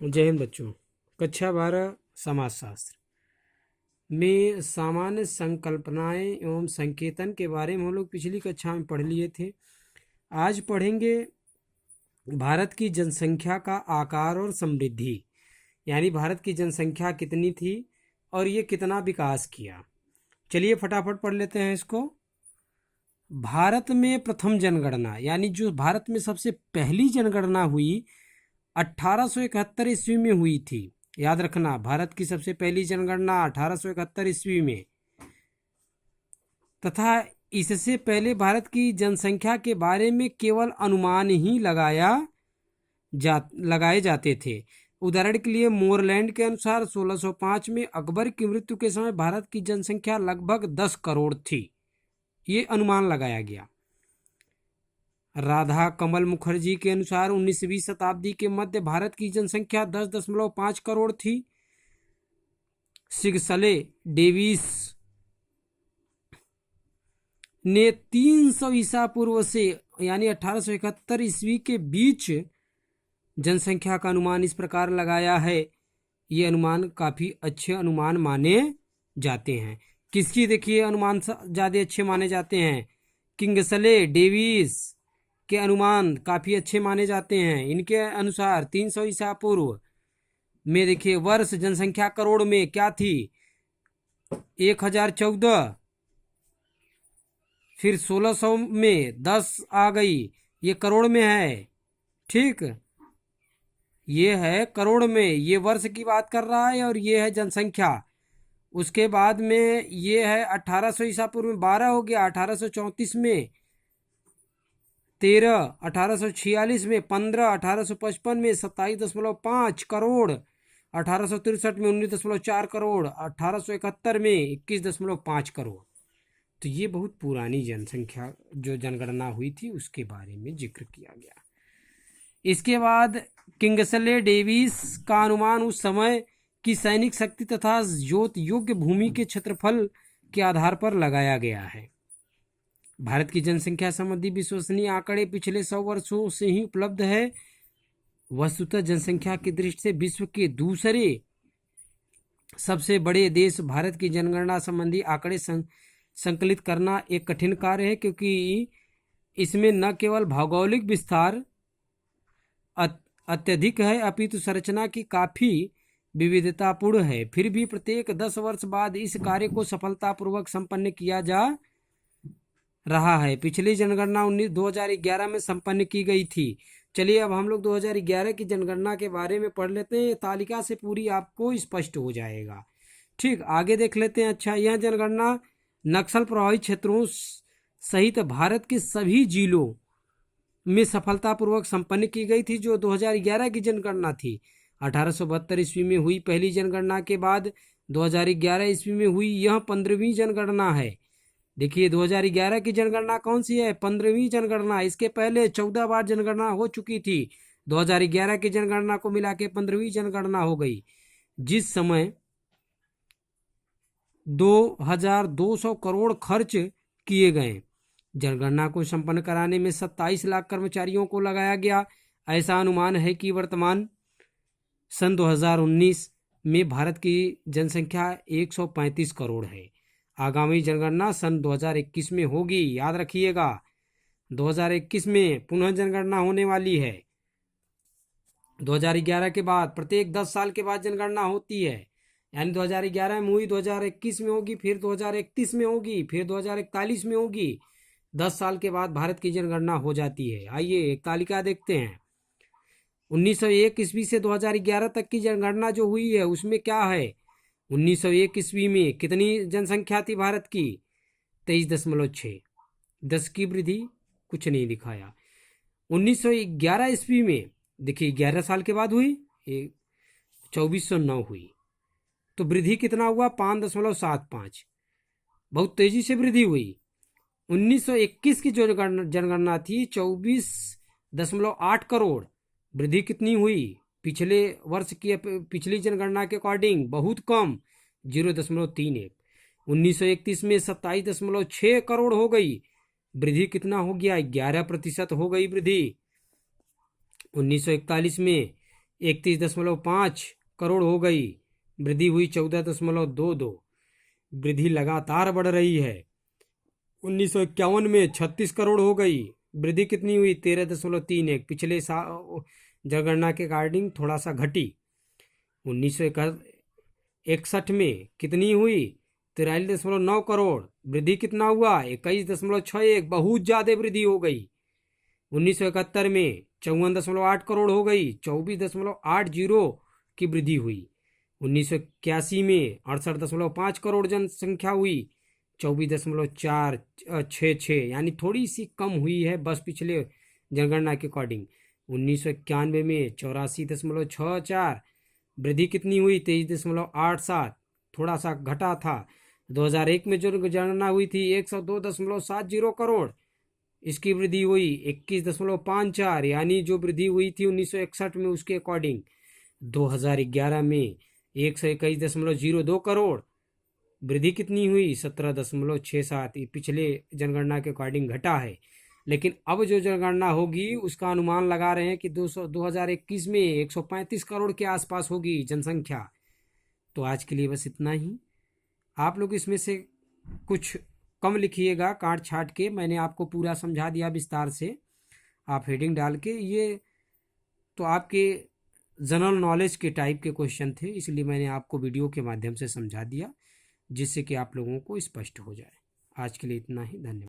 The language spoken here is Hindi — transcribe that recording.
जय हिंद बच्चों। कक्षा 12 समाजशास्त्र में सामान्य संकल्पनाएं एवं संकेतन के बारे में हम लोग पिछली कक्षा में पढ़ लिए थे। आज पढ़ेंगे भारत की जनसंख्या का आकार और समृद्धि, यानी भारत की जनसंख्या कितनी थी और ये कितना विकास किया। चलिए फटाफट पढ़ लेते हैं इसको। भारत में प्रथम जनगणना, यानी जो भारत में सबसे पहली जनगणना हुई 1871 ईस्वी में हुई थी। याद रखना, भारत की सबसे पहली जनगणना 1871 ईस्वी में, तथा इससे पहले भारत की जनसंख्या के बारे में केवल अनुमान ही लगाए जाते थे। उदाहरण के लिए मोरलैंड के अनुसार 1605 में अकबर की मृत्यु के समय भारत की जनसंख्या लगभग 10 करोड़ थी। ये अनुमान लगाया गया। राधा कमल मुखर्जी के अनुसार 19वीं शताब्दी के मध्य भारत की जनसंख्या 10.5 करोड़ थी। सिगसले डेविस ने 300 ईसा पूर्व से यानी 1871 ईस्वी के बीच जनसंख्या का अनुमान इस प्रकार लगाया है। ये अनुमान काफी अच्छे अनुमान माने जाते हैं। किसकी देखिए अनुमान ज्यादा अच्छे माने जाते हैं? किंगसले डेविस के अनुमान काफी अच्छे माने जाते हैं। इनके अनुसार 300 ईसा पूर्व में देखिए वर्ष जनसंख्या करोड़ में क्या थी? 1014। फिर 1600 में 10 आ गई, ये करोड़ में है। ठीक, ये है करोड़ में, ये वर्ष की बात कर रहा है और ये है जनसंख्या। उसके बाद में ये है 1800 ईसा पूर्व में 12 हो गया, 1834 में 13, 1846 में 15, 1855 में 27.5 करोड़, 1863 में 19.4 करोड़, 1871 में 21.5 करोड़। तो ये बहुत पुरानी जनसंख्या जो जनगणना हुई थी उसके बारे में जिक्र किया गया। इसके बाद किंगसले डेविस का अनुमान उस समय की सैनिक शक्ति तथा जोत योग्य भूमि के क्षेत्रफल के आधार पर लगाया गया है। भारत की जनसंख्या संबंधी विश्वसनीय आंकड़े पिछले 100 वर्षों से ही उपलब्ध है। वस्तुतः जनसंख्या की दृष्टि से विश्व के दूसरे सबसे बड़े देश भारत की जनगणना संबंधी आंकड़े संकलित करना एक कठिन कार्य है, क्योंकि इसमें न केवल भौगोलिक विस्तार अत्यधिक है अपितु संरचना की काफी विविधतापूर्ण है। फिर भी प्रत्येक 10 वर्ष बाद इस कार्य को सफलतापूर्वक संपन्न किया जा रहा है। पिछली जनगणना 2011 में संपन्न की गई थी। चलिए अब हम लोग 2011 की जनगणना के बारे में पढ़ लेते हैं। तालिका से पूरी आपको स्पष्ट हो जाएगा। ठीक, आगे देख लेते हैं। अच्छा, यह जनगणना नक्सल प्रभावित क्षेत्रों सहित भारत के सभी जिलों में सफलतापूर्वक संपन्न की गई थी। जो 2011 की जनगणना थी 1872 ईस्वी में हुई पहली जनगणना के बाद 2011 ईस्वी में हुई यह 15वीं जनगणना है। देखिए 2011 की जनगणना कौन सी है? 15वीं जनगणना। इसके पहले 14 बार जनगणना हो चुकी थी। 2011 की जनगणना को मिला के 15वीं जनगणना हो गई, जिस समय 2200 करोड़ खर्च किए गए। जनगणना को संपन्न कराने में 27 लाख कर्मचारियों को लगाया गया। ऐसा अनुमान है कि वर्तमान सन 2019 में भारत की जनसंख्या 135 करोड़ है। आगामी जनगणना सन 2021 में होगी, याद रखिएगा। 2021 में पुनः जनगणना होने वाली है। 2011 के बाद प्रत्येक 10 साल के बाद जनगणना होती है, यानी 2011 में हुई, 2021 में होगी, फिर 2031 में होगी, फिर 2041 में होगी। 10 साल के बाद भारत की जनगणना हो जाती है। आइए एक तालिका देखते हैं। 1901 ईस्वी से 2011 तक की जनगणना जो हुई है उसमें क्या है? 1901 ईस्वी में कितनी जनसंख्या थी भारत की? 23.6। 10 की वृद्धि कुछ नहीं दिखाया। 1911 ईस्वी में देखिए 11 साल के बाद हुई, 2409 हुई, तो वृद्धि कितना हुआ? 5.75। बहुत तेजी से वृद्धि हुई। 1921 की जो जनगणना थी 24.8 करोड़, वृद्धि कितनी हुई? पिछले वर्ष की पिछली जनगणना के अकॉर्डिंग बहुत कम, 0.31। 1931 में 27.6 करोड़ हो गई, वृद्धि कितना हो गया? 11% हो गई वृद्धि। 1941 में 31.5 करोड़ हो गई, वृद्धि हुई 14.22। वृद्धि लगातार बढ़ रही है। 1951 में 36 करोड़ हो गई, वृद्धि कितनी हुई? 13.31। पिछले जनगणना के अकॉर्डिंग थोड़ा सा घटी। 1961 में कितनी हुई? 43.9 करोड़, वृद्धि कितना हुआ? 21.61, बहुत ज़्यादा वृद्धि हो गई। 1971 में 54.8 करोड़ हो गई, 24.80 की वृद्धि हुई। 1981 में 68.5 करोड़ जनसंख्या हुई, 24.466, यानी थोड़ी सी कम हुई है बस पिछले जनगणना के अकॉर्डिंग। 1991 में 84.64, वृद्धि कितनी हुई? 23.87, थोड़ा सा घटा था। 2001 में जो जनगणना हुई थी 102.70 करोड़, इसकी वृद्धि हुई 21.54, यानी जो वृद्धि हुई थी 1961 में उसके अकॉर्डिंग। 2011 में 121.02 करोड़, वृद्धि कितनी हुई? 17.67, पिछले जनगणना के अकॉर्डिंग घटा है। लेकिन अब जो जनगणना होगी उसका अनुमान लगा रहे हैं कि 2021 में 135 करोड़ के आसपास होगी जनसंख्या। तो आज के लिए बस इतना ही। आप लोग इसमें से कुछ कम लिखिएगा काट छाट के, मैंने आपको पूरा समझा दिया विस्तार से। आप हेडिंग डाल के, ये तो आपके जनरल नॉलेज के टाइप के क्वेश्चन थे, इसलिए मैंने आपको वीडियो के माध्यम से समझा दिया जिससे कि आप लोगों को स्पष्ट हो जाए। आज के लिए इतना ही, धन्यवाद।